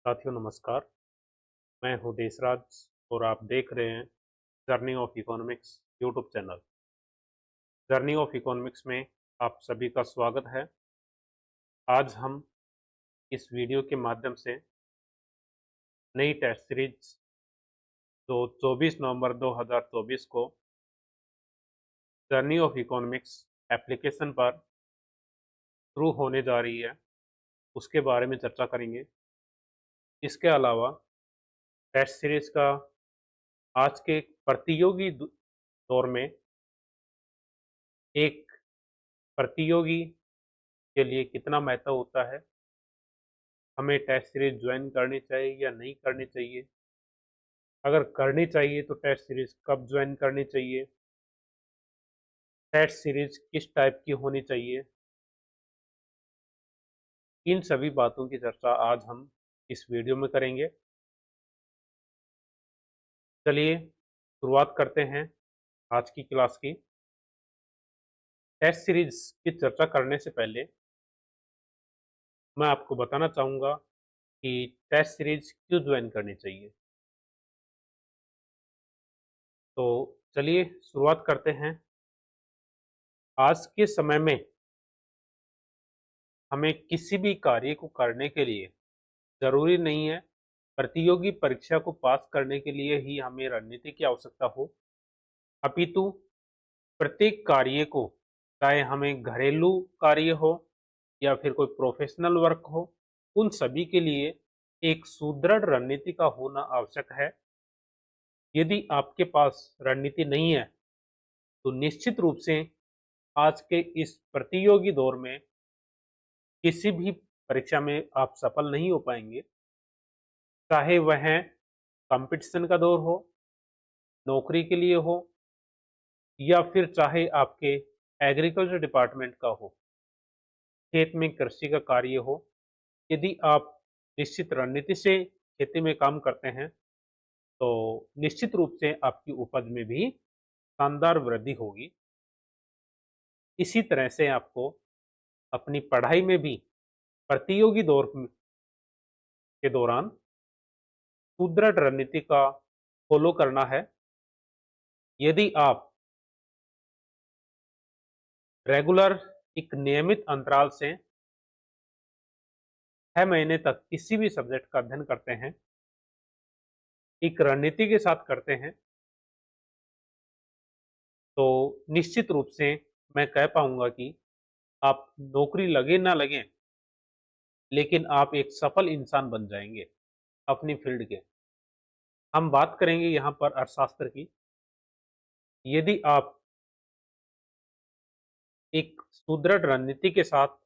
साथियों नमस्कार। मैं हूँ देसराज और आप देख रहे हैं journey of economics YouTube channel. Journey of economics में आप सभी का स्वागत है। आज हम इस वीडियो के माध्यम से नई टेस्ट सीरीज जो 24 नवंबर 2024 को जर्नी ऑफ इकोनॉमिक्स एप्लीकेशन पर शुरू होने जा रही है, उसके बारे में चर्चा करेंगे। इसके अलावा टेस्ट सीरीज का आज के प्रतियोगी दौर में एक प्रतियोगी के लिए कितना महत्व होता है, हमें टेस्ट सीरीज ज्वाइन करनी चाहिए या नहीं करनी चाहिए, अगर करनी चाहिए तो टेस्ट सीरीज कब ज्वाइन करनी चाहिए, टेस्ट सीरीज किस टाइप की होनी चाहिए, इन सभी बातों की चर्चा आज हम इस वीडियो में करेंगे। चलिए शुरुआत करते हैं आज की क्लास की। टेस्ट सीरीज की चर्चा करने से पहले मैं आपको बताना चाहूँगा कि टेस्ट सीरीज क्यों ज्वाइन करनी चाहिए। तो चलिए शुरुआत करते हैं। आज के समय में हमें किसी भी कार्य को करने के लिए ज़रूरी नहीं है प्रतियोगी परीक्षा को पास करने के लिए ही हमें रणनीति की आवश्यकता हो, अपितु प्रत्येक कार्य को, चाहे हमें घरेलू कार्य हो या फिर कोई प्रोफेशनल वर्क हो, उन सभी के लिए एक सुदृढ़ रणनीति का होना आवश्यक है। यदि आपके पास रणनीति नहीं है, तो निश्चित रूप से आज के इस प्रतियोगी दौर में किसी भी परीक्षा में आप सफल नहीं हो पाएंगे, चाहे वह कंपटीशन का दौर हो, नौकरी के लिए हो या फिर चाहे आपके एग्रीकल्चर डिपार्टमेंट का हो, खेत में कृषि का कार्य हो। यदि आप निश्चित रणनीति से खेती में काम करते हैं, तो निश्चित रूप से आपकी उपज में भी शानदार वृद्धि होगी। इसी तरह से आपको अपनी पढ़ाई में भी प्रतियोगी दौर के दौरान सुदृढ़ रणनीति का फॉलो करना है। यदि आप रेगुलर एक नियमित अंतराल से 6 महीने तक किसी भी सब्जेक्ट का अध्ययन करते हैं, एक रणनीति के साथ करते हैं, तो निश्चित रूप से मैं कह पाऊँगा कि आप नौकरी लगे ना लगे, लेकिन आप एक सफल इंसान बन जाएँगे अपनी फ़ील्ड के। हम बात करेंगे यहाँ पर अर्थशास्त्र की। यदि आप एक सुदृढ़ रणनीति के साथ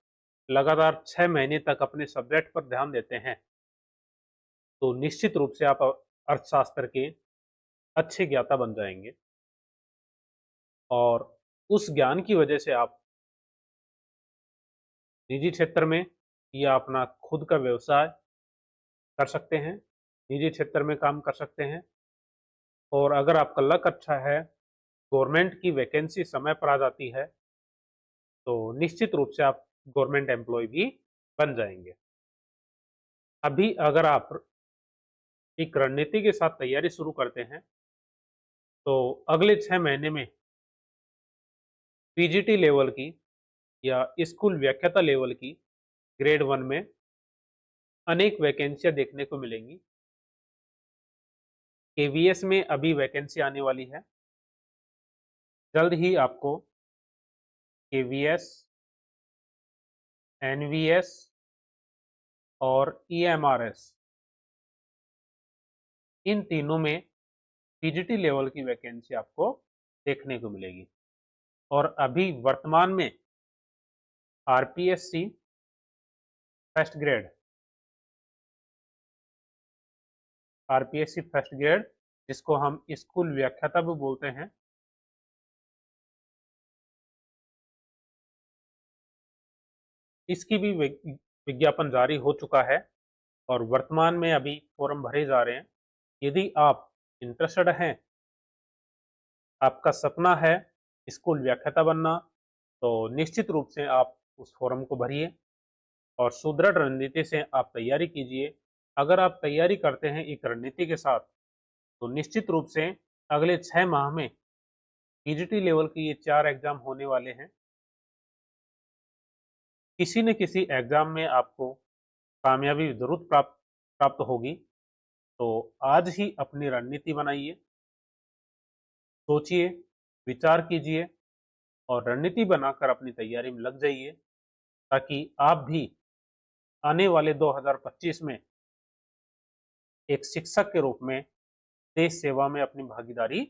लगातार 6 महीने तक अपने सब्जेक्ट पर ध्यान देते हैं, तो निश्चित रूप से आप अर्थशास्त्र के अच्छे ज्ञाता बन जाएँगे और उस ज्ञान की वजह से आप निजी क्षेत्र में या अपना खुद का व्यवसाय कर सकते हैं, निजी क्षेत्र में काम कर सकते हैं और अगर आपका लक अच्छा है, गवर्नमेंट की वैकेंसी समय पर आ जाती है, तो निश्चित रूप से आप गवर्नमेंट एम्प्लॉय भी बन जाएँगे। अभी अगर आप एक रणनीति के साथ तैयारी शुरू करते हैं, तो अगले 6 महीने में पीजीटी लेवल की या स्कूल व्याख्याता लेवल की ग्रेड 1 में अनेक वैकेंसियाँ देखने को मिलेंगी। केवीएस में अभी वैकेंसी आने वाली है। जल्द ही आपको केवीएस, एनवीएस और ईएमआरएस इन तीनों में पीजीटी लेवल की वैकेंसी आपको देखने को मिलेगी और अभी वर्तमान में RPSC first grade RPSC first grade जिसको हम स्कूल व्याख्याता भी बोलते हैं, इसकी भी विज्ञापन जारी हो चुका है और वर्तमान में अभी फॉर्म भरे जा रहे हैं। यदि आप इंटरेस्टेड हैं, आपका सपना है स्कूल व्याख्याता बनना, तो निश्चित रूप से आप उस फॉर्म को भरिए और सुदृढ़ रणनीति से आप तैयारी कीजिए अगर आप तैयारी करते हैं एक रणनीति के साथ, तो निश्चित रूप से अगले 6 माह में टीजीटी लेवल के ये 4 एग्ज़ाम होने वाले हैं। किसी न किसी एग्ज़ाम में आपको कामयाबी ज़रूर प्राप्त प्राप्त होगी। तो आज ही अपनी रणनीति बनाइए, सोचिए, विचार कीजिए और रणनीति बनाकर अपनी तैयारी में लग जाइए, ताकि आप भी आने वाले 2025 में एक शिक्षक के रूप में देश सेवा में अपनी भागीदारी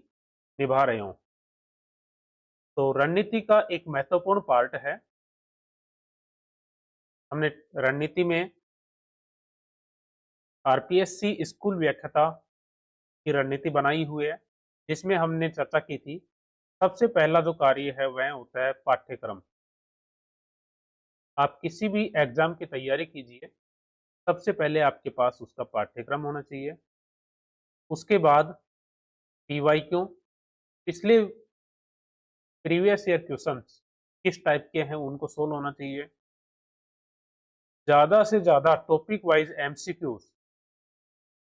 निभा रहे हों। तो रणनीति का एक महत्वपूर्ण पार्ट है, हमने रणनीति में आरपीएससी स्कूल व्याख्याता की रणनीति बनाई हुई है, जिसमें हमने चर्चा की थी। सबसे पहला जो कार्य है वह होता है पाठ्यक्रम। आप किसी भी एग्ज़ाम की तैयारी कीजिए, सबसे पहले आपके पास उसका पाठ्यक्रम होना चाहिए। उसके बाद पीवाईक्यू, पिछले प्रीवियस ईयर क्वेश्चंस किस टाइप के हैं उनको सोल्व होना चाहिए। ज़्यादा से ज़्यादा टॉपिक वाइज़ एमसीक्यूज़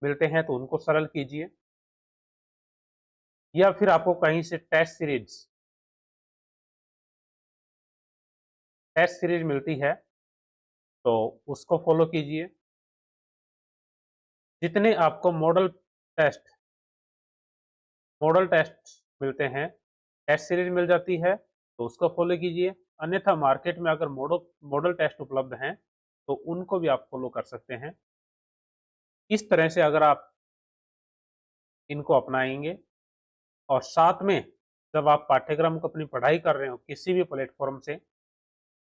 मिलते हैं तो उनको सरल कीजिए, या फिर आपको कहीं से टेस्ट सीरीज मिलती है तो उसको फॉलो कीजिए। जितने आपको मॉडल टेस्ट मिलते हैं, टेस्ट सीरीज मिल जाती है तो उसको फॉलो कीजिए। अन्यथा मार्केट में अगर मॉडल टेस्ट उपलब्ध हैं तो उनको भी आप फॉलो कर सकते हैं। इस तरह से अगर आप इनको अपनाएंगे और साथ में जब आप पाठ्यक्रम को अपनी पढ़ाई कर रहे हो किसी भी प्लेटफॉर्म से,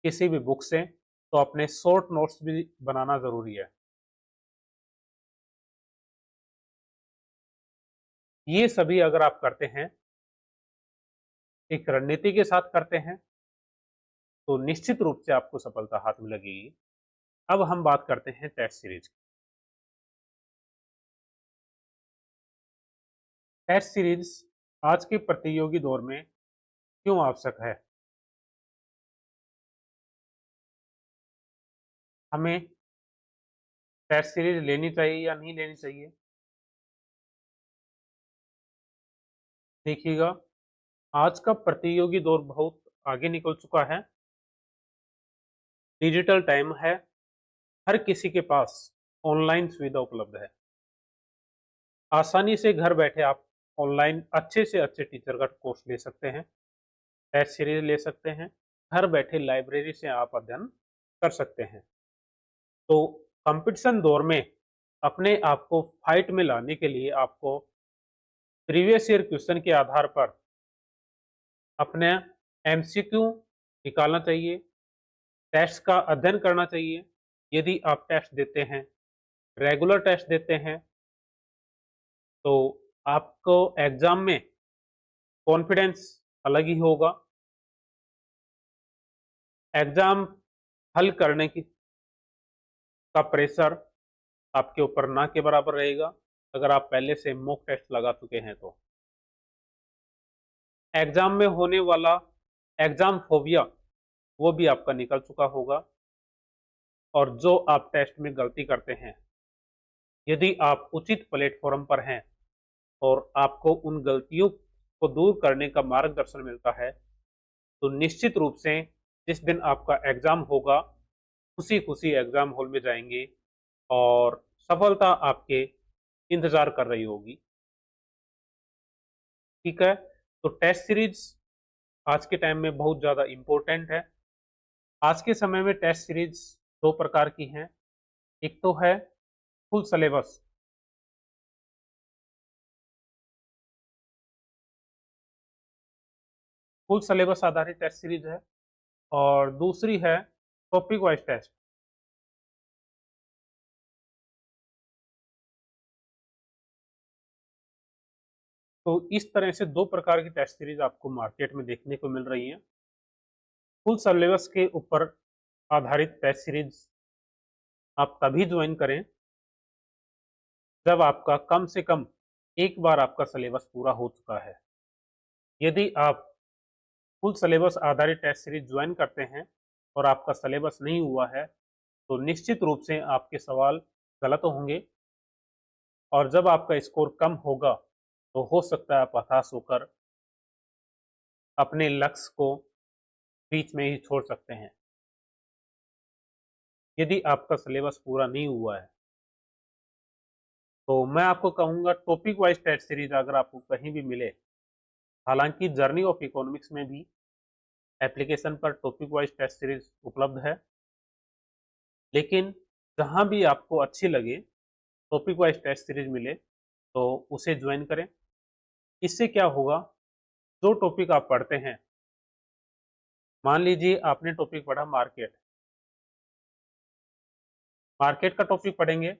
किसी भी बुक से, तो अपने शॉर्ट नोट्स भी बनाना ज़रूरी है। ये सभी अगर आप करते हैं, एक रणनीति के साथ करते हैं, तो निश्चित रूप से आपको सफलता हाथ में लगेगी। अब हम बात करते हैं टेस्ट सीरीज की। टेस्ट सीरीज आज के प्रतियोगी दौर में क्यों आवश्यक है? हमें टेस्ट सीरीज लेनी चाहिए या नहीं लेनी चाहिए? देखिएगा, आज का प्रतियोगी दौर बहुत आगे निकल चुका है। डिजिटल टाइम है, हर किसी के पास ऑनलाइन सुविधा उपलब्ध है। आसानी से घर बैठे आप ऑनलाइन अच्छे से अच्छे टीचर का कोर्स ले सकते हैं, टेस्ट सीरीज ले सकते हैं, घर बैठे लाइब्रेरी से आप अध्ययन कर सकते हैं। तो कंपटीशन दौर में अपने आप को फाइट में लाने के लिए आपको प्रीवियस ईयर क्वेश्चन के आधार पर अपने एमसीक्यू निकालना चाहिए, टेस्ट का अध्ययन करना चाहिए। यदि आप टेस्ट देते हैं, रेगुलर टेस्ट देते हैं, तो आपको एग्ज़ाम में कॉन्फिडेंस अलग ही होगा। एग्ज़ाम हल करने की का प्रेशर आपके ऊपर ना के बराबर रहेगा, अगर आप पहले से मॉक टेस्ट लगा चुके हैं तो। एग्ज़ाम में होने वाला एग्ज़ाम फ़ोबिया वो भी आपका निकल चुका होगा। और जो आप टेस्ट में गलती करते हैं, यदि आप उचित प्लेटफ़ॉर्म पर हैं और आपको उन गलतियों को दूर करने का मार्गदर्शन मिलता है, तो निश्चित रूप से जिस दिन आपका एग्ज़ाम होगा, खुशी-खुशी एग्ज़ाम हॉल में जाएँगे और सफलता आपके इंतज़ार कर रही होगी। ठीक है? तो टेस्ट सीरीज़ आज के टाइम में बहुत ज़्यादा इम्पोर्टेंट है। आज के समय में टेस्ट सीरीज़ 2 प्रकार की हैं। एक तो है फुल सिलेबस, फुल सिलेबस आधारित टेस्ट सीरीज़ है, और दूसरी है टॉपिक वाइज़ टेस्ट। तो इस तरह से 2 प्रकार की टेस्ट सीरीज़ आपको मार्केट में देखने को मिल रही हैं। फुल सिलेबस के ऊपर आधारित टेस्ट सीरीज़ आप तभी जॉइन करें जब आपका कम से कम एक बार आपका सिलेबस पूरा हो चुका है। यदि आप फुल सिलेबस आधारित टेस्ट सीरीज़ जॉइन करते हैं और आपका सिलेबस नहीं हुआ है, तो निश्चित रूप से आपके सवाल गलत होंगे, और जब आपका स्कोर कम होगा तो हो सकता है आप हताश होकर अपने लक्ष्य को बीच में ही छोड़ सकते हैं। यदि आपका सिलेबस पूरा नहीं हुआ है तो मैं आपको कहूँगा टॉपिक वाइज टेस्ट सीरीज अगर आपको कहीं भी मिले, हालांकि जर्नी ऑफ इकोनॉमिक्स में भी एप्लीकेशन पर टॉपिक वाइज टेस्ट सीरीज उपलब्ध है, लेकिन जहाँ भी आपको अच्छी लगे टॉपिक वाइज टेस्ट सीरीज मिले तो उसे ज्वाइन करें। इससे क्या होगा, जो टॉपिक आप पढ़ते हैं, मान लीजिए आपने टॉपिक पढ़ा मार्केट, मार्केट का टॉपिक पढ़ेंगे,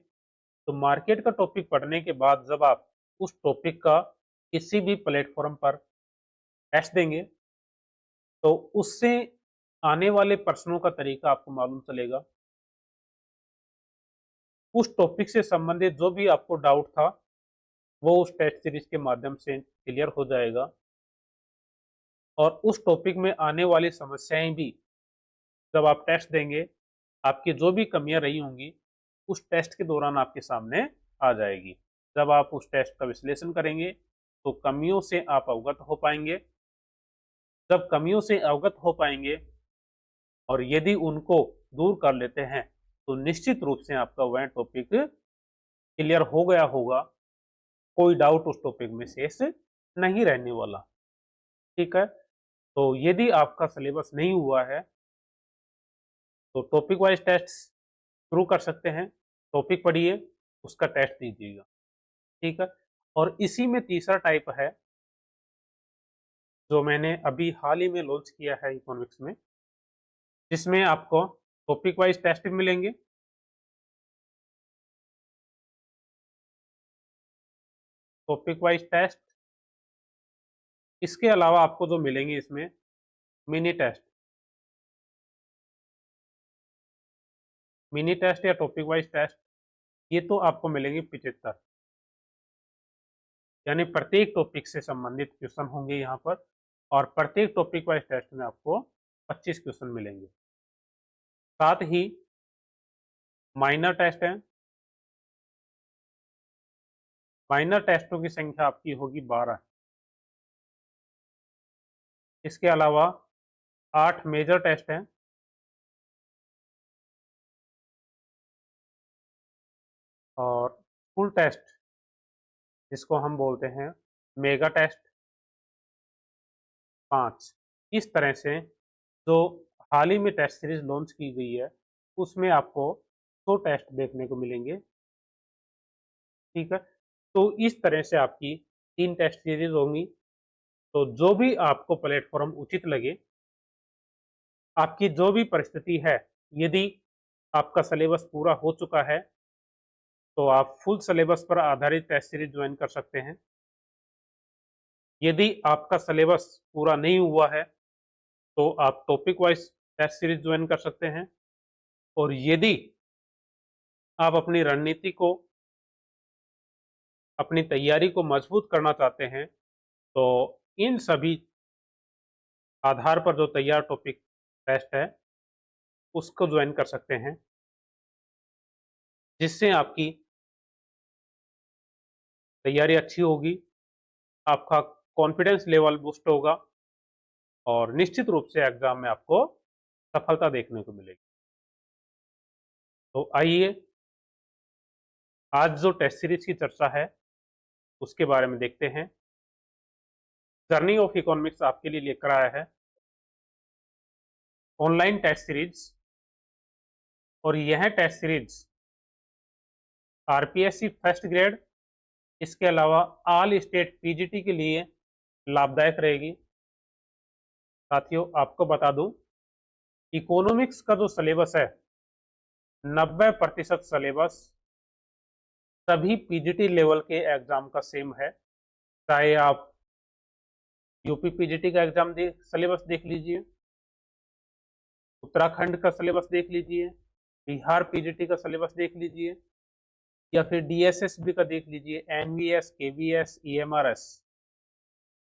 तो मार्केट का टॉपिक पढ़ने के बाद जब आप उस टॉपिक का किसी भी प्लेटफॉर्म पर टेस्ट देंगे तो उससे आने वाले प्रश्नों का तरीका आपको मालूम चलेगा। उस टॉपिक से संबंधित जो भी आपको डाउट था वो उस टेस्ट सीरीज के माध्यम से क्लियर हो जाएगा, और उस टॉपिक में आने वाली समस्याएं भी जब आप टेस्ट देंगे, आपकी जो भी कमियां रही होंगी उस टेस्ट के दौरान आपके सामने आ जाएगी। जब आप उस टेस्ट का विश्लेषण करेंगे तो कमियों से आप अवगत हो पाएंगे। जब कमियों से अवगत हो पाएंगे और यदि उनको दूर कर लेते हैं तो निश्चित रूप से आपका वह टॉपिक क्लियर हो गया होगा, कोई डाउट उस टॉपिक में शेष नहीं रहने वाला। ठीक है, तो यदि आपका सिलेबस नहीं हुआ है तो टॉपिक वाइज टेस्ट शुरू कर सकते हैं। टॉपिक पढ़िए, उसका टेस्ट दीजिएगा। ठीक है, और इसी में तीसरा टाइप है जो मैंने अभी हाल ही में लॉन्च किया है इकोनॉमिक्स में, जिसमें आपको टॉपिक वाइज टेस्ट भी मिलेंगे, टॉपिक वाइज टेस्ट, इसके अलावा आपको जो मिलेंगे इसमें मिनी टेस्ट, मिनी टेस्ट या टॉपिक वाइज टेस्ट, ये तो आपको मिलेंगे 75, यानी प्रत्येक टॉपिक से संबंधित क्वेश्चन होंगे यहाँ पर, और प्रत्येक टॉपिक वाइज टेस्ट में आपको 25 क्वेश्चन मिलेंगे। साथ ही माइनर टेस्ट है, माइनर टेस्टों की संख्या आपकी होगी 12। इसके अलावा 8 मेजर टेस्ट हैं, और फुल टेस्ट जिसको हम बोलते हैं मेगा टेस्ट 5। इस तरह से जो हाल ही में टेस्ट सीरीज लॉन्च की गई है उसमें आपको 100 टेस्ट देखने को मिलेंगे। ठीक है, तो इस तरह से आपकी 3 टेस्ट सीरीज होंगी। तो जो भी आपको प्लेटफॉर्म उचित लगे, आपकी जो भी परिस्थिति है, यदि आपका सिलेबस पूरा हो चुका है तो आप फुल सिलेबस पर आधारित टेस्ट सीरीज ज्वाइन कर सकते हैं। यदि आपका सिलेबस पूरा नहीं हुआ है तो आप topic wise test series join कर सकते हैं। और यदि आप अपनी रणनीति को, अपनी तैयारी को मजबूत करना चाहते हैं तो इन सभी आधार पर जो तैयार टॉपिक टेस्ट है उसको ज्वाइन कर सकते हैं, जिससे आपकी तैयारी अच्छी होगी, आपका कॉन्फिडेंस लेवल बूस्ट होगा, और निश्चित रूप से एग्जाम में आपको सफलता देखने को मिलेगी। तो आइए आज जो टेस्ट सीरीज की चर्चा है उसके बारे में देखते हैं। जर्नी ऑफ इकोनॉमिक्स आपके लिए लेकर आया है ऑनलाइन टेस्ट सीरीज, और यह test series RPSC first grade, इसके अलावा ऑल स्टेट पीजीटी के लिए लाभदायक रहेगी। साथियों, आपको बता दूं, इकोनॉमिक्स का जो सिलेबस है 90% सिलेबस सभी पीजीटी लेवल के एग्जाम का सेम है। चाहे आप यूपी पीजीटी का एग्जाम सिलेबस देख लीजिए, उत्तराखंड का सिलेबस देख लीजिए, बिहार पीजीटी का सिलेबस देख लीजिए, या फिर डीएसएसबी का देख लीजिए, एनवीएस, केवीएस, ईएमआरएस,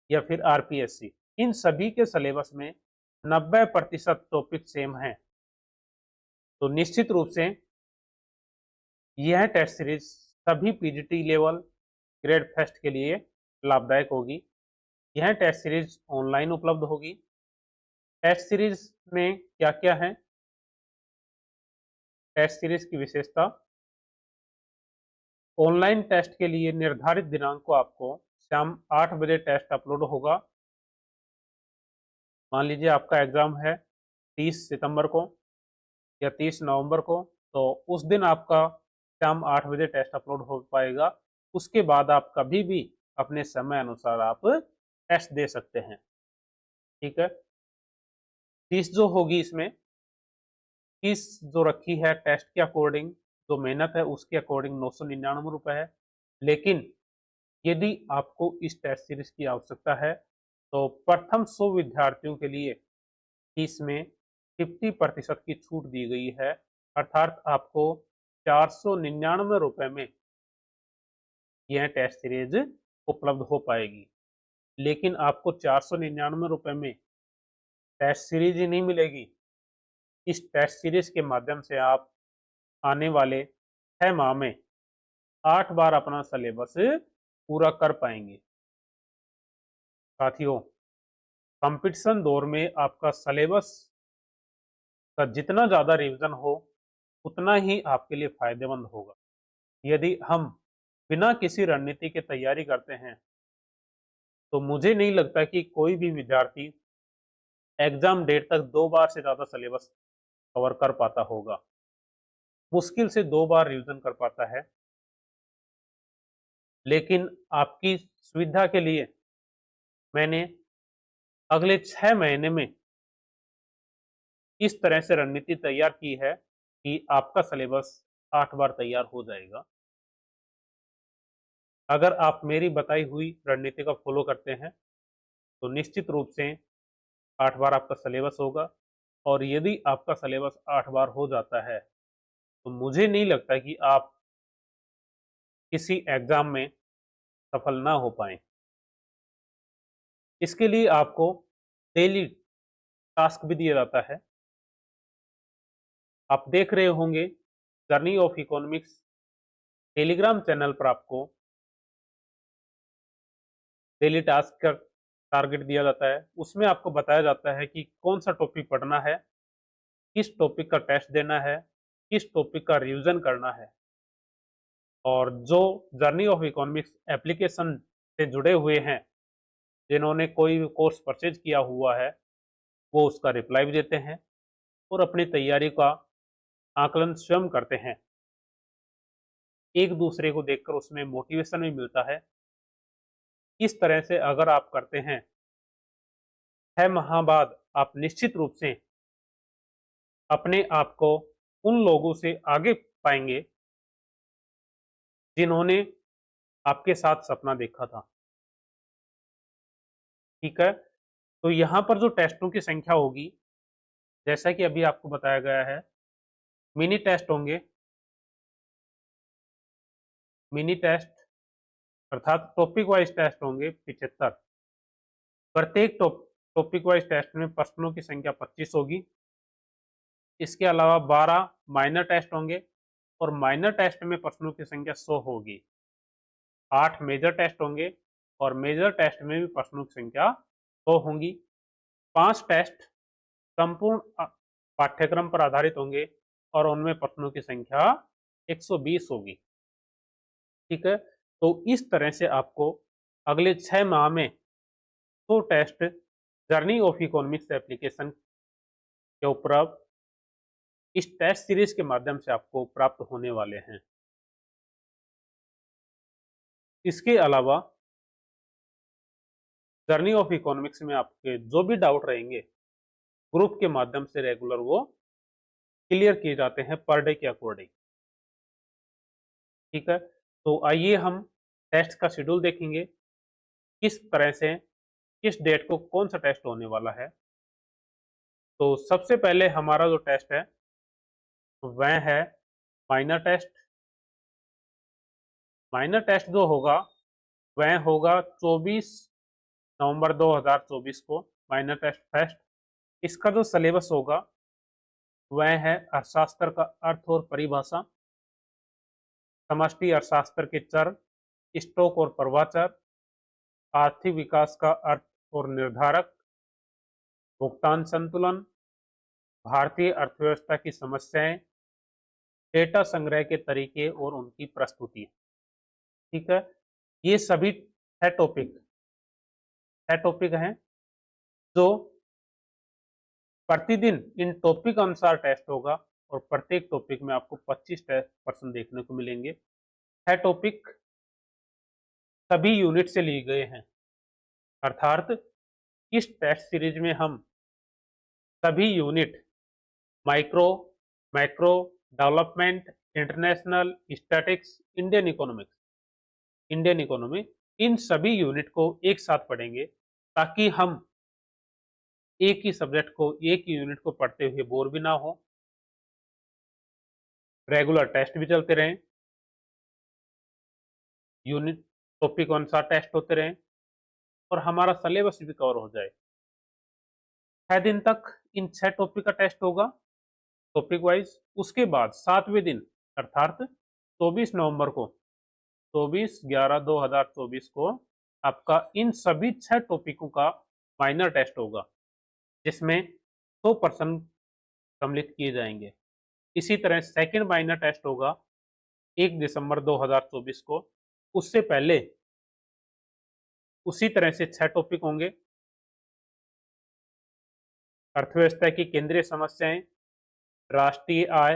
या फिर आरपीएससी, इन सभी के सिलेबस में 90% टॉपिक सेम है। तो निश्चित रूप से यह टेस्ट सीरीज सभी पीजीटी लेवल ग्रेड फर्स्ट के लिए लाभदायक होगी। यह टेस्ट सीरीज ऑनलाइन उपलब्ध होगी। टेस्ट सीरीज में क्या क्या है? टेस्ट सीरीज की विशेषता, ऑनलाइन टेस्ट के लिए निर्धारित दिनांक को आपको शाम 8 बजे टेस्ट अपलोड होगा। मान लीजिए आपका एग्जाम है 30 सितंबर को या 30 नवंबर को, तो उस दिन आपका शाम 8 बजे टेस्ट अपलोड हो पाएगा। उसके बाद आप कभी भी अपने समय अनुसार आप टेस्ट दे सकते हैं। ठीक है, फीस जो होगी इसमें, फीस जो रखी है टेस्ट के अकॉर्डिंग, जो मेहनत है उसके अकॉर्डिंग 999 रुपये है। लेकिन यदि आपको इस टेस्ट सीरीज की आवश्यकता है तो प्रथम 100 विद्यार्थियों के लिए इसमें 50% की छूट दी गई है, अर्थात आपको 499 रुपये में यह टेस्ट सीरीज उपलब्ध हो पाएगी। लेकिन आपको 499 रुपये में टेस्ट सीरीज ही नहीं मिलेगी। इस टेस्ट सीरीज के माध्यम से आप आने वाले 6 माह में 8 बार अपना सिलेबस पूरा कर पाएंगे। साथियों, कंपटीशन दौर में आपका सिलेबस का जितना ज़्यादा रिवीजन हो उतना ही आपके लिए फायदेमंद होगा। यदि हम बिना किसी रणनीति के तैयारी करते हैं तो मुझे नहीं लगता कि कोई भी विद्यार्थी एग्जाम डेट तक 2 बार से ज़्यादा सिलेबस कवर कर पाता होगा। मुश्किल से 2 बार रिवीजन कर पाता है। लेकिन आपकी सुविधा के लिए मैंने अगले 6 महीने में इस तरह से रणनीति तैयार की है कि आपका सिलेबस 8 बार तैयार हो जाएगा। अगर आप मेरी बताई हुई रणनीति का फॉलो करते हैं तो निश्चित रूप से 8 बार आपका सिलेबस होगा। और यदि आपका सिलेबस 8 बार हो जाता है तो मुझे नहीं लगता कि आप किसी एग्जाम में सफल ना हो पाए। इसके लिए आपको डेली टास्क भी दिया जाता है। आप देख रहे होंगे journey of economics Telegram channel पर आपको डेली टास्क का टारगेट दिया जाता है। उसमें आपको बताया जाता है कि कौन सा टॉपिक पढ़ना है, किस टॉपिक का टेस्ट देना है, किस टॉपिक का रिवीजन करना है। और जो जर्नी ऑफ इकोनॉमिक्स एप्लीकेशन से जुड़े हुए हैं, जिन्होंने कोई भी कोर्स परचेज किया हुआ है, वो उसका रिप्लाई भी देते हैं और अपनी तैयारी का आकलन स्वयं करते हैं। एक दूसरे को देखकर उसमें मोटिवेशन भी मिलता है। इस तरह से अगर आप करते हैं, 6 माह बाद आप निश्चित रूप से अपने आप को उन लोगों से आगे पाएंगे जिन्होंने आपके साथ सपना देखा था। ठीक है, तो यहाँ पर जो टेस्टों की संख्या होगी, जैसा कि अभी आपको बताया गया है, मिनी टेस्ट होंगे। मिनी टेस्ट अर्थात टॉपिक वाइज टेस्ट होंगे 75। प्रत्येक टॉपिक वाइज टेस्ट में प्रश्नों की संख्या 25 होगी। इसके अलावा 12 माइनर टेस्ट होंगे और माइनर टेस्ट में प्रश्नों की संख्या 100 होगी। 8 मेजर टेस्ट होंगे और मेजर टेस्ट में भी प्रश्नों की संख्या 100 होंगी। 5 टेस्ट संपूर्ण पाठ्यक्रम पर आधारित होंगे और उनमें प्रश्नों की संख्या 120 होगी। ठीक है, तो इस तरह से आपको अगले 6 माह में 100 test journey of economics application के ऊपर इस टेस्ट सीरीज के माध्यम से आपको प्राप्त होने वाले हैं। इसके अलावा जर्नी ऑफ इकोनॉमिक्स में आपके जो भी डाउट रहेंगे, ग्रुप के माध्यम से रेगुलर वो क्लियर किए जाते हैं पर डे के अकॉर्डिंग। ठीक है, तो आइए हम टेस्ट का शेड्यूल देखेंगे, किस तरह से किस डेट को कौन सा टेस्ट होने वाला है। तो सबसे पहले हमारा जो टेस्ट है वह है माइनर टेस्ट। माइनर टेस्ट जो होगा वह होगा 24 नवंबर 2024 को, माइनर टेस्ट फर्स्ट। इसका जो सिलेबस होगा वह है अर्थशास्त्र का अर्थ और परिभाषा। समष्टि अर्थशास्त्र के चर, स्टोक और प्रवाचर, आर्थिक विकास का अर्थ और निर्धारक, भुगतान संतुलन, भारतीय अर्थव्यवस्था की समस्याएं, डेटा संग्रह के तरीके और उनकी प्रस्तुति। ठीक है, ये सभी है टॉपिक हैं जो प्रतिदिन इन टॉपिक अनुसार टेस्ट होगा और प्रत्येक टॉपिक में आपको 25% देखने को मिलेंगे। है टॉपिक सभी यूनिट से लिए गए हैं, अर्थात इस टेस्ट सीरीज में हम सभी unit micro, macro, development, international, statics, Indian economy, इन सभी यूनिट को एक साथ पढ़ेंगे ताकि हम एक ही सब्जेक्ट को, एक ही यूनिट को पढ़ते हुए बोर भी ना हो, रेगुलर टेस्ट भी चलते रहें, यूनिट टॉपिक अनुसार टेस्ट होते रहें और हमारा सिलेबस भी कवर हो जाए। 6 दिन तक इन 6 टॉपिक का टेस्ट होगा टॉपिक वाइज। उसके बाद 7वें दिन अर्थात 24 नवंबर को, 24/11/2024 को आपका इन सभी 6 टॉपिकों का माइनर टेस्ट होगा जिसमें 100% सम्मिलित किए जाएंगे। इसी तरह सेकंड माइनर टेस्ट होगा 1 दिसंबर 2024 को। उससे पहले उसी तरह से 6 टॉपिक होंगे, अर्थव्यवस्था की केंद्रीय समस्याएं, राष्ट्रीय आय,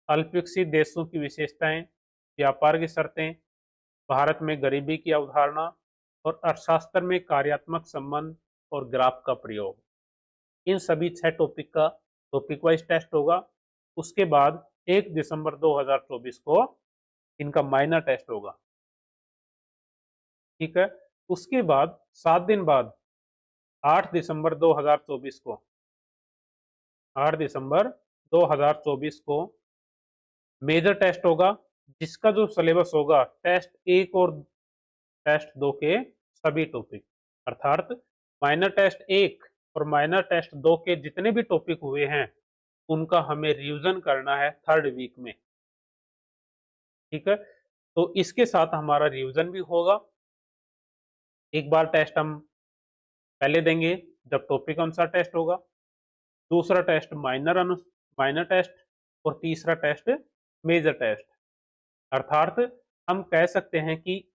अल्प विकसित देशों की विशेषताएं, व्यापार की शर्तें, भारत में गरीबी की अवधारणा और अर्थशास्त्र में कार्यात्मक संबंध और ग्राफ का प्रयोग। इन सभी 6 टॉपिक का टॉपिक वाइज टेस्ट होगा। उसके बाद 1 दिसंबर 2024 को इनका माइनर टेस्ट होगा। ठीक है, उसके बाद 7 दिन बाद 8 दिसंबर 2024 को 8 दिसंबर 2024 को मेजर टेस्ट होगा जिसका जो सिलेबस होगा टेस्ट 1 और टेस्ट 2 के सभी टॉपिक, अर्थात माइनर टेस्ट 1 और माइनर टेस्ट 2 के जितने भी टॉपिक हुए हैं उनका हमें रिवीजन करना है 3rd वीक में। ठीक है, तो इसके साथ हमारा रिवीजन भी होगा। एक बार टेस्ट हम पहले देंगे जब टॉपिक अनुसार टेस्ट होगा, दूसरा टेस्ट माइनर टेस्ट और तीसरा टेस्ट मेजर टेस्ट। अर्थात हम कह सकते हैं कि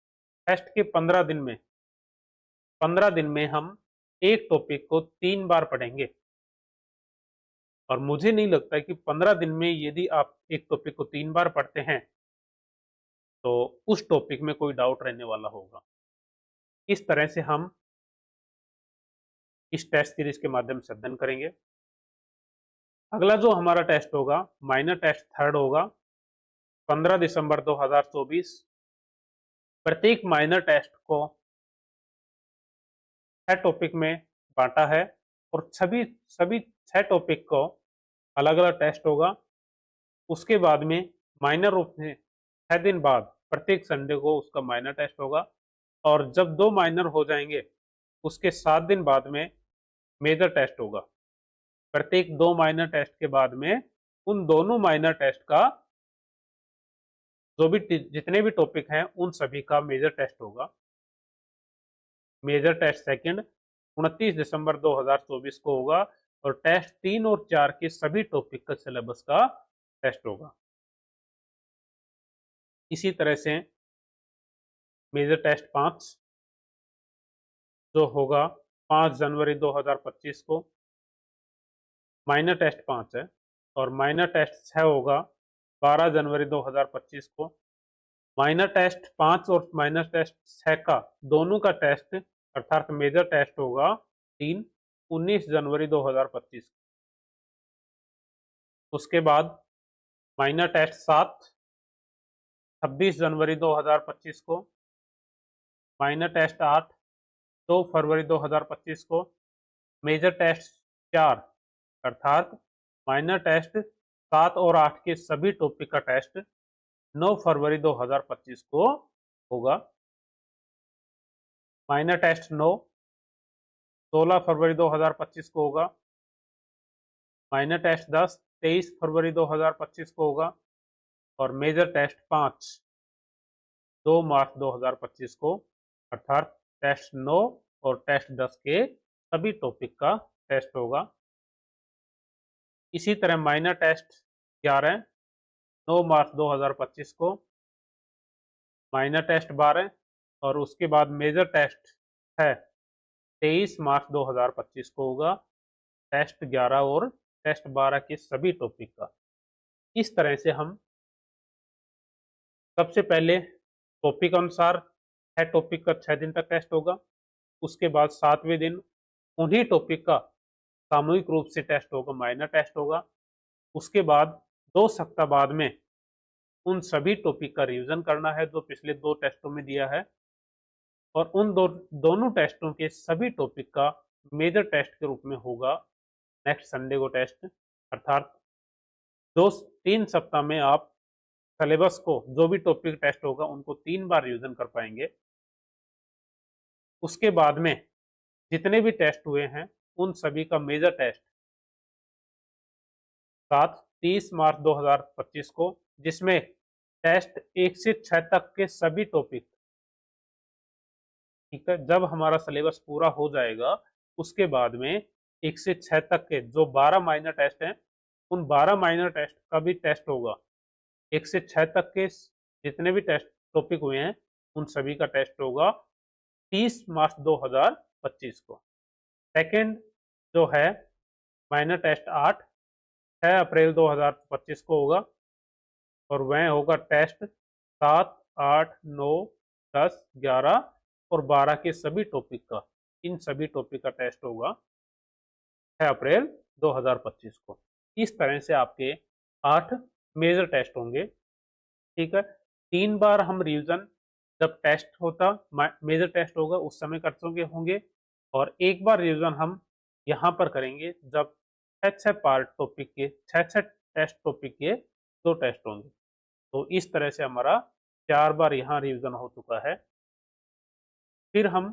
टेस्ट के 15 दिन में हम एक टॉपिक को 3 बार पढ़ेंगे और मुझे नहीं लगता कि 15 दिन में यदि आप एक टॉपिक को 3 बार पढ़ते हैं तो उस टॉपिक में कोई डाउट रहने वाला होगा। इस तरह से हम इस टेस्ट सीरीज के माध्यम से अध्ययन करेंगे। अगला जो हमारा टेस्ट होगा माइनर टेस्ट 3rd होगा 15 दिसंबर 2024। प्रत्येक माइनर टेस्ट को 6 टॉपिक में बांटा है और सभी 6 टॉपिक को अलग अलग टेस्ट होगा। उसके बाद में माइनर रूप में 6 दिन बाद प्रत्येक संडे को उसका माइनर टेस्ट होगा और जब 2 माइनर हो जाएंगे उसके 7 दिन बाद में मेजर टेस्ट होगा। प्रत्येक 2 माइनर टेस्ट के बाद में उन दोनों माइनर टेस्ट का जो भी जितने भी टॉपिक हैं उन सभी का मेजर टेस्ट होगा। मेजर टेस्ट सेकंड 29 दिसंबर 2024 को होगा और टेस्ट 3 और 4 के सभी टॉपिक का सिलेबस का टेस्ट होगा। इसी तरह से मेजर टेस्ट 5 जो होगा 5 जनवरी 2025 को, माइनर टेस्ट 5 है और माइनर टेस्ट 6 होगा 12 जनवरी 2025 को। माइनर टेस्ट 5 और माइनर टेस्ट 6 का दोनों का टेस्ट अर्थात मेजर टेस्ट होगा 19 जनवरी 2025। उसके बाद माइनर टेस्ट 7 26 जनवरी 2025 को, माइनर टेस्ट 8 2 फरवरी 2025 को, मेजर टेस्ट 4 अर्थात माइनर टेस्ट 7 और 8 के सभी टॉपिक का टेस्ट 9 फरवरी 2025 को होगा। माइनर टेस्ट 9 16 फरवरी 2025 को होगा। माइनर टेस्ट 10 23 फरवरी 2025 को होगा। और मेजर टेस्ट 5 2 मार्च 2025 को, अर्थात टेस्ट 9 और टेस्ट 10 के सभी टॉपिक का टेस्ट होगा। इसी तरह माइनर टेस्ट 11 9 मार्च 2025 को, माइनर टेस्ट 12 और उसके बाद मेजर टेस्ट है 23 मार्च 2025 को होगा, टेस्ट 11 और टेस्ट 12 के सभी टॉपिक का। इस तरह से हम सबसे पहले टॉपिक अनुसार है, टॉपिक का 6 दिन तक टेस्ट होगा। उसके बाद 7वें दिन उन्हीं टॉपिक का सामूहिक रूप से टेस्ट होगा, माइनर टेस्ट होगा। उसके बाद 2 सप्ताह बाद में उन सभी टॉपिक का रिवीजन करना है जो पिछले 2 टेस्टों में दिया है, और उन दोनों टेस्टों के सभी टॉपिक का मेजर टेस्ट के रूप में होगा नेक्स्ट संडे को टेस्ट। अर्थात 2-3 सप्ताह में आप सिलेबस को जो भी टॉपिक टेस्ट होगा उनको 3 बार रिवीजन कर पाएंगे। उसके बाद में जितने भी टेस्ट हुए हैं उन सभी का मेजर टेस्ट 30 मार्च 2025 को, जिसमें टेस्ट 1 से 6 तक के सभी टॉपिक, ठीक है, जब हमारा सिलेबस पूरा हो जाएगा उसके बाद में 1 से 6 तक के जो 12 माइनर टेस्ट हैं उन 12 माइनर टेस्ट का भी टेस्ट होगा। 1 से 6 तक के जितने भी टेस्ट टॉपिक हुए हैं उन सभी का टेस्ट होगा 30 मार्च 2025 को। सेकंड जो है माइनर टेस्ट 8 6 अप्रैल 2025 को होगा, और वह होगा टेस्ट 7 8 9 10 11 और 12 के सभी टॉपिक का। इन सभी टॉपिक का टेस्ट होगा 6 अप्रैल 2025 को। इस तरह से आपके 8 मेजर टेस्ट होंगे, ठीक है। 3 बार हम रिवीजन जब टेस्ट होता मेजर टेस्ट होगा उस समय कर चुके होंगे, और 1 बार रिवीजन हम यहाँ पर करेंगे जब 6 पार्ट टॉपिक के 6 टेस्ट टॉपिक के 2 टेस्ट होंगे। तो इस तरह से हमारा 4 बार यहाँ रिवीजन हो चुका है। फिर हम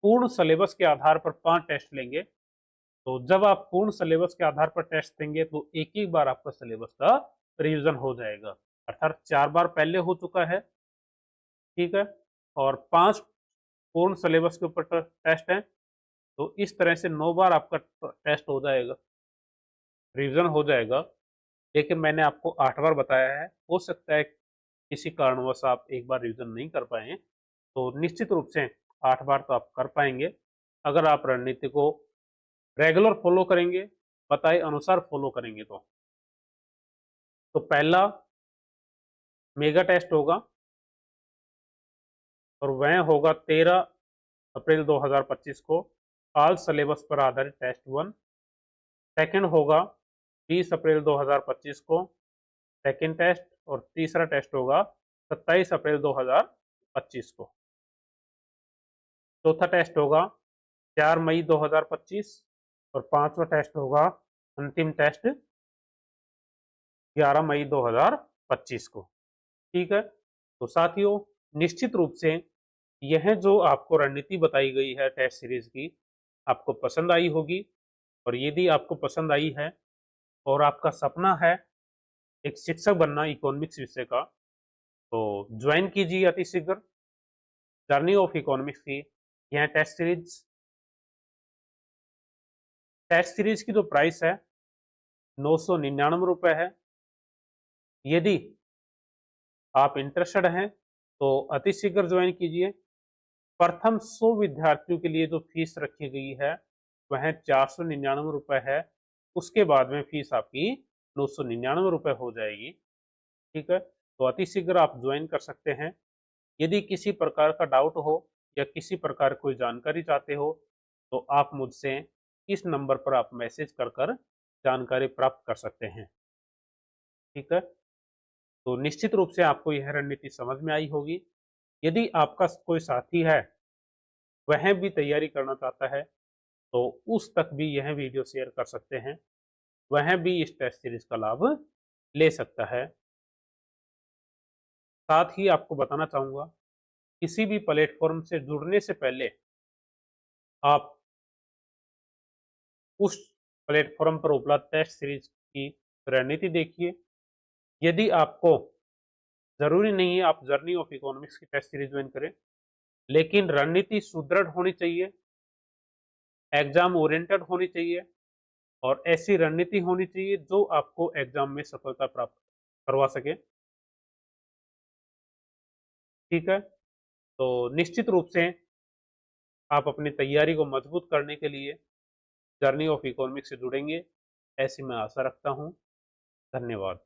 पूर्ण सिलेबस के आधार पर 5 टेस्ट लेंगे। तो जब आप पूर्ण सिलेबस के आधार पर टेस्ट देंगे तो एक बार आपका सिलेबस का रिवीजन हो जाएगा, अर्थात 4 बार पहले हो चुका है, ठीक है, और 5 पूर्ण सिलेबस के ऊपर टेस्ट हैं। तो इस तरह से 9 बार आपका टेस्ट हो जाएगा, रिवीजन हो जाएगा। लेकिन मैंने आपको 8 बार बताया है, हो सकता है किसी कारणवश आप 1 बार रिवीजन नहीं कर पाए, तो निश्चित रूप से 8 बार तो आप कर पाएंगे अगर आप रणनीति को रेगुलर फॉलो करेंगे, बताए अनुसार फॉलो करेंगे तो पहला मेगा टेस्ट होगा और वह होगा 13 अप्रैल 2025 को, ऑल सिलेबस पर आधारित टेस्ट 1। सेकंड होगा 20 अप्रैल 2025 को सेकंड टेस्ट, और तीसरा टेस्ट होगा 27 अप्रैल 2025 को। चौथा टेस्ट होगा 4 मई 2025 और 5वां टेस्ट होगा अंतिम टेस्ट 11 मई 2025 को, ठीक है। तो साथियों, निश्चित रूप से यह जो आपको रणनीति बताई गई है टेस्ट सीरीज की आपको पसंद आई होगी, और यदि आपको पसंद आई है और आपका सपना है एक शिक्षक बनना इकोनॉमिक्स विषय का, तो ज्वाइन कीजिए अतिशीघ्र जर्नी ऑफ इकोनॉमिक्स की यह टेस्ट सीरीज। टेस्ट सीरीज की जो प्राइस है 999 रुपये है। यदि आप इंटरेस्टेड हैं तो अतिशीघ्र ज्वाइन कीजिए। प्रथम 100 विद्यार्थियों के लिए जो फीस रखी गई है वह 499 रुपये है। उसके बाद में फीस आपकी 999 रुपये हो जाएगी, ठीक है। तो अतिशीघ्र आप ज्वाइन कर सकते हैं। यदि किसी प्रकार का डाउट हो या किसी प्रकार कोई जानकारी चाहते हो तो आप मुझसे इस नंबर पर आप मैसेज कर जानकारी प्राप्त कर सकते हैं, ठीक है। तो निश्चित रूप से आपको यह रणनीति समझ में आई होगी। यदि आपका कोई साथी है वह भी तैयारी करना चाहता है तो उस तक भी यह वीडियो शेयर कर सकते हैं, वह भी इस टेस्ट सीरीज का लाभ ले सकता है। साथ ही आपको बताना चाहूँगा, किसी भी प्लेटफॉर्म से जुड़ने से पहले आप उस प्लेटफॉर्म पर उपलब्ध टेस्ट सीरीज की रणनीति देखिए। यदि आपको ज़रूरी नहीं है आप जर्नी ऑफ इकोनॉमिक्स की टेस्ट सीरीज़ ज्वाइन करें, लेकिन रणनीति सुदृढ़ होनी चाहिए, एग्ज़ाम ओरिएंटेड होनी चाहिए और ऐसी रणनीति होनी चाहिए जो आपको एग्ज़ाम में सफलता प्राप्त करवा सके। ठीक है? तो निश्चित रूप से आप अपनी तैयारी को मजबूत करने के लिए जर्नी ऑफ इकोनॉमिक्स से जुड़ेंगे, ऐसी मैं आशा रखता हूँ। धन्यवाद।